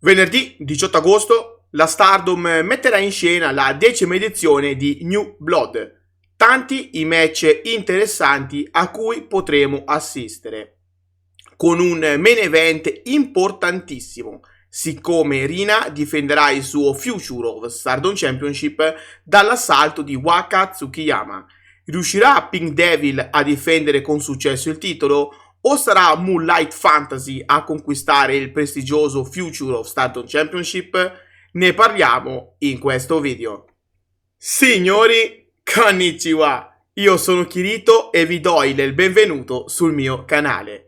Venerdì 18 agosto la Stardom metterà in scena la 10ª edizione di New Blood. Tanti i match interessanti a cui potremo assistere, con un main event importantissimo, siccome Rina difenderà il suo Future of Stardom Championship dall'assalto di Waka Tsukiyama. Riuscirà Pink Devil a difendere con successo il titolo? O sarà Moonlight Fantasy a conquistare il prestigioso Future of Stardom Championship? Ne parliamo in questo video. Signori, konnichiwa! Io sono Kirito e vi do il benvenuto sul mio canale.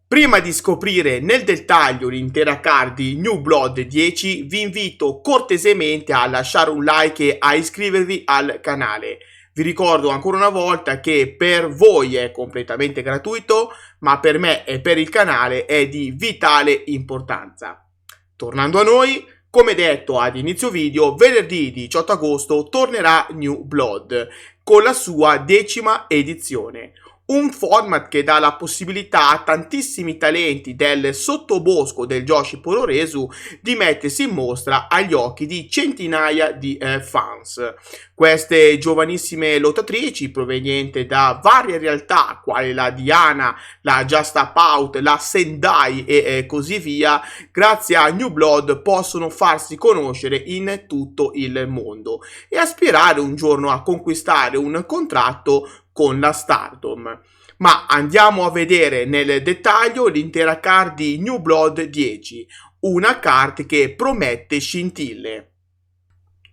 Prima di scoprire nel dettaglio l'intera card di New Blood 10, vi invito cortesemente a lasciare un like e a iscrivervi al canale. Vi ricordo ancora una volta che per voi è completamente gratuito, ma per me e per il canale è di vitale importanza. Tornando a noi, come detto ad inizio video, venerdì 18 agosto tornerà New Blood con la sua 10ª edizione. Un format che dà la possibilità a tantissimi talenti del sottobosco del Joshi Puroresu di mettersi in mostra agli occhi di centinaia di fans. Queste giovanissime lottatrici provenienti da varie realtà, quali la Diana, la Just Up Out, la Sendai e così via, grazie a New Blood possono farsi conoscere in tutto il mondo e aspirare un giorno a conquistare un contratto con la Stardom. Ma andiamo a vedere nel dettaglio l'intera card di New Blood 10, una card che promette scintille.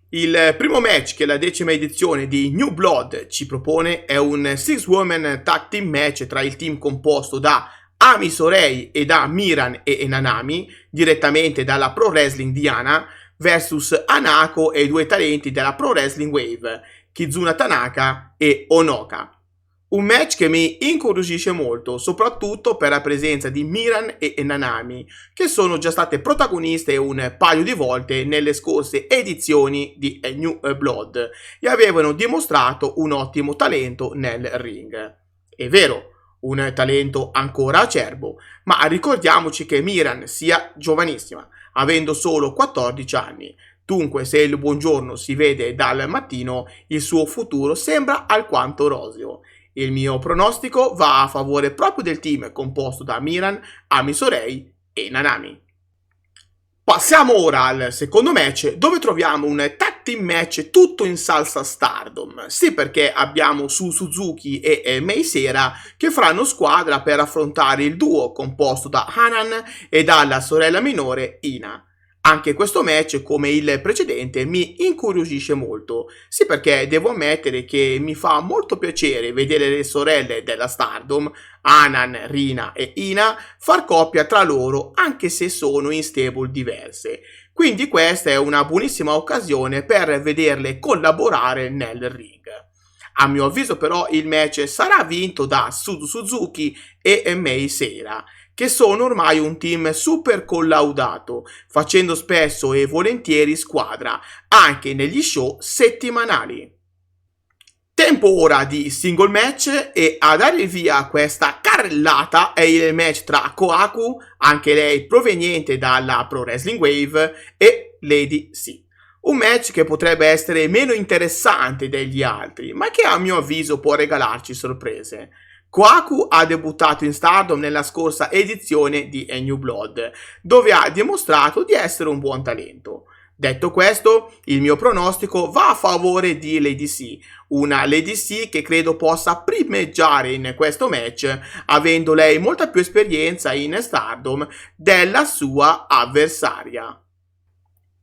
Il primo match che la 10ª edizione di New Blood ci propone è un 6-woman tag team match tra il team composto da Ami Sourei e da Miran e Nanami, direttamente dalla Pro Wrestling Diana, versus Hanako e i due talenti della Pro Wrestling Wave, Kizuna Tanaka e Onoka. Un match che mi incuriosisce molto, soprattutto per la presenza di Miran e Nanami, che sono già state protagoniste un paio di volte nelle scorse edizioni di New Blood e avevano dimostrato un ottimo talento nel ring. È vero, un talento ancora acerbo, ma ricordiamoci che Miran sia giovanissima, avendo solo 14 anni. Dunque, se il buongiorno si vede dal mattino, il suo futuro sembra alquanto roseo. Il mio pronostico va a favore proprio del team composto da Miran, Ami Sourei e Nanami. Passiamo ora al secondo match, dove troviamo un tag team match tutto in salsa Stardom. Sì, perché abbiamo Su Suzuki e Mei Seira che faranno squadra per affrontare il duo composto da Hanan e dalla sorella minore Ina. Anche questo match, come il precedente, mi incuriosisce molto. Sì, perché devo ammettere che mi fa molto piacere vedere le sorelle della Stardom, Hanan, Rina e Ina, far coppia tra loro anche se sono in stable diverse. Quindi questa è una buonissima occasione per vederle collaborare nel ring. A mio avviso però il match sarà vinto da Suzu Suzuki e Mei Seira, che sono ormai un team super collaudato, facendo spesso e volentieri squadra, anche negli show settimanali. Tempo ora di single match e a dare il via a questa carrellata è il match tra Kohaku, anche lei proveniente dalla Pro Wrestling Wave, e Lady C. Un match che potrebbe essere meno interessante degli altri, ma che a mio avviso può regalarci sorprese. Kohaku ha debuttato in Stardom nella scorsa edizione di New Blood, dove ha dimostrato di essere un buon talento. Detto questo, il mio pronostico va a favore di Lady C, una Lady C che credo possa primeggiare in questo match, avendo lei molta più esperienza in Stardom della sua avversaria.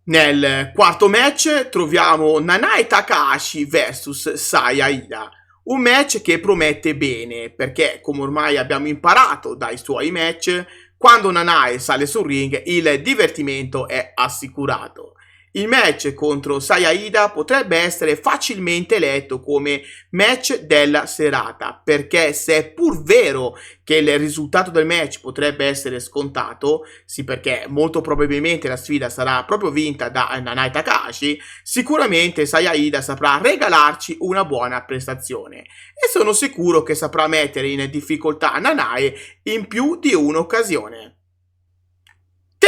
Nel quarto match troviamo Nanae Takahashi vs Saya Iida. Un match che promette bene, perché come ormai abbiamo imparato dai suoi match, quando Nanae sale sul ring il divertimento è assicurato. Il match contro Saya Iida potrebbe essere facilmente letto come match della serata, perché se è pur vero che il risultato del match potrebbe essere scontato, sì, perché molto probabilmente la sfida sarà proprio vinta da Nanae Takahashi, sicuramente Saya Iida saprà regalarci una buona prestazione e sono sicuro che saprà mettere in difficoltà Nanae in più di un'occasione.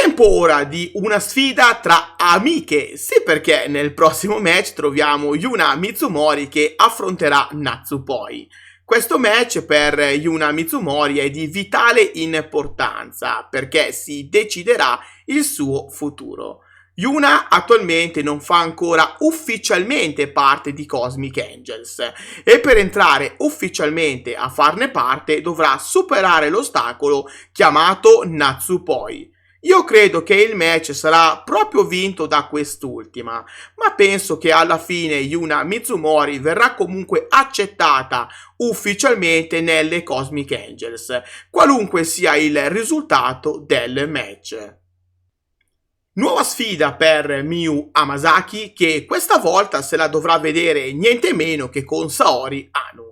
Tempo ora di una sfida tra amiche, sì, perché nel prossimo match troviamo Yuna Mizumori che affronterà Natsupoi. Questo match per Yuna Mizumori è di vitale importanza perché si deciderà il suo futuro. Yuna attualmente non fa ancora ufficialmente parte di Cosmic Angels e per entrare ufficialmente a farne parte dovrà superare l'ostacolo chiamato Natsupoi. Io credo che il match sarà proprio vinto da quest'ultima, ma penso che alla fine Yuna Mizumori verrà comunque accettata ufficialmente nelle Cosmic Angels, qualunque sia il risultato del match. Nuova sfida per Miyu Hamasaki che questa volta se la dovrà vedere niente meno che con Saori Anou.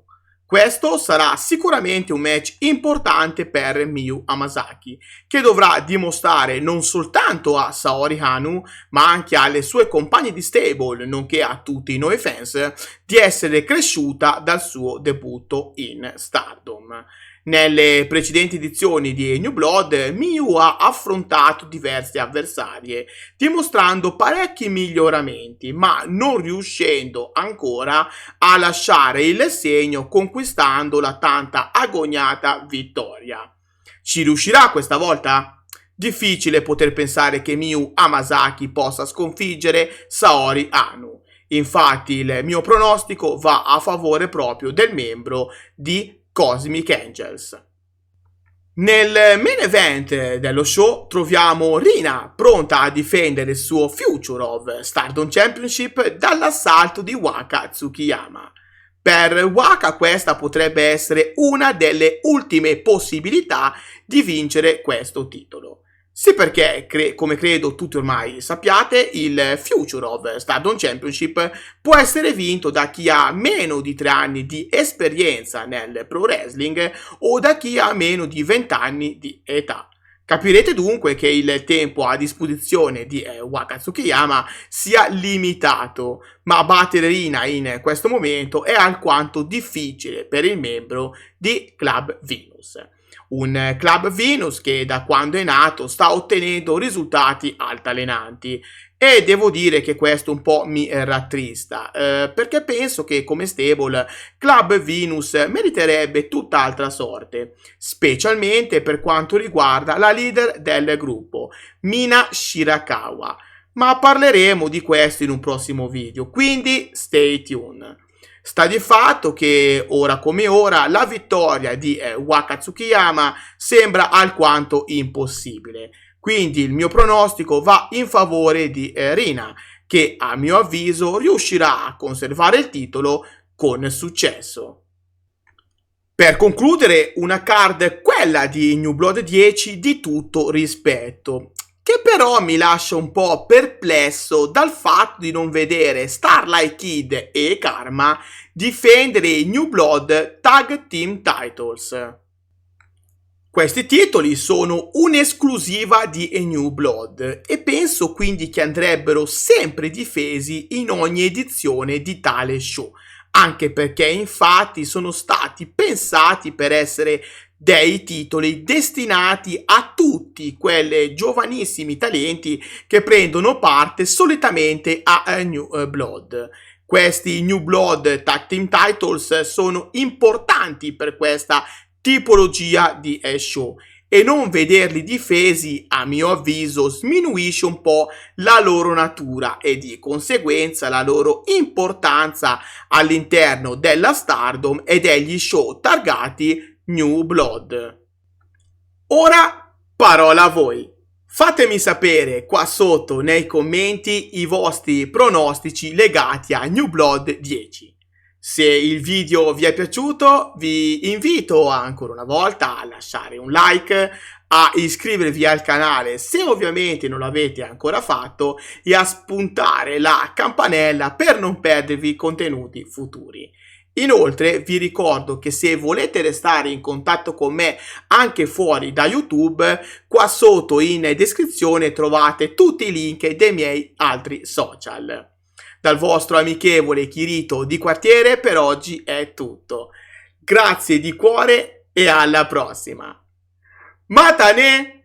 Questo sarà sicuramente un match importante per Miyu Hamasaki, che dovrà dimostrare non soltanto a Saori Anou, ma anche alle sue compagne di stable, nonché a tutti noi fans, di essere cresciuta dal suo debutto in Stardom. Nelle precedenti edizioni di New Blood, Miyu ha affrontato diverse avversarie, dimostrando parecchi miglioramenti, ma non riuscendo ancora a lasciare il segno conquistando la tanta agognata vittoria. Ci riuscirà questa volta? Difficile poter pensare che Miyu Hamasaki possa sconfiggere Saori Anou. Infatti il mio pronostico va a favore proprio del membro di Cosmic Angels. Nel main event dello show troviamo Rina pronta a difendere il suo Future of Stardom Championship dall'assalto di Waka Tsukiyama. Per Waka questa potrebbe essere una delle ultime possibilità di vincere questo titolo. Sì, perché, come credo tutti ormai sappiate, il Future of Stardom Championship può essere vinto da chi ha meno di 3 anni di esperienza nel pro wrestling o da chi ha meno di 20 anni di età. Capirete dunque che il tempo a disposizione di Waka Tsukiyama sia limitato, ma battere Rina in questo momento è alquanto difficile per il membro di Club Venus. Un Club Venus che da quando è nato sta ottenendo risultati altalenanti e devo dire che questo un po' mi rattrista perché penso che come stable Club Venus meriterebbe tutt'altra sorte, specialmente per quanto riguarda la leader del gruppo, Mina Shirakawa, ma parleremo di questo in un prossimo video, quindi stay tuned. Sta di fatto che ora come ora la vittoria di Waka Tsukiyama sembra alquanto impossibile, quindi il mio pronostico va in favore di Rina, che a mio avviso riuscirà a conservare il titolo con successo. Per concludere, una card, quella di New Blood 10, di tutto rispetto, che però mi lascia un po' perplesso dal fatto di non vedere Starlight Kid e Karma difendere i New Blood Tag Team Titles. Questi titoli sono un'esclusiva di New Blood e penso quindi che andrebbero sempre difesi in ogni edizione di tale show, anche perché infatti sono stati pensati per essere dei titoli destinati a tutti quelle giovanissimi talenti che prendono parte solitamente a New Blood. Questi New Blood Tag Team Titles sono importanti per questa tipologia di show e non vederli difesi, a mio avviso, sminuisce un po' la loro natura e di conseguenza la loro importanza all'interno della Stardom e degli show targati New Blood. Ora parola a voi. Fatemi sapere qua sotto nei commenti i vostri pronostici legati a New Blood 10. Se il video vi è piaciuto, vi invito ancora una volta a lasciare un like, a iscrivervi al canale se ovviamente non l'avete ancora fatto e a spuntare la campanella per non perdervi contenuti futuri. Inoltre vi ricordo che se volete restare in contatto con me anche fuori da YouTube, qua sotto in descrizione trovate tutti i link dei miei altri social. Dal vostro amichevole Kirito di quartiere per oggi è tutto. Grazie di cuore e alla prossima. Matane!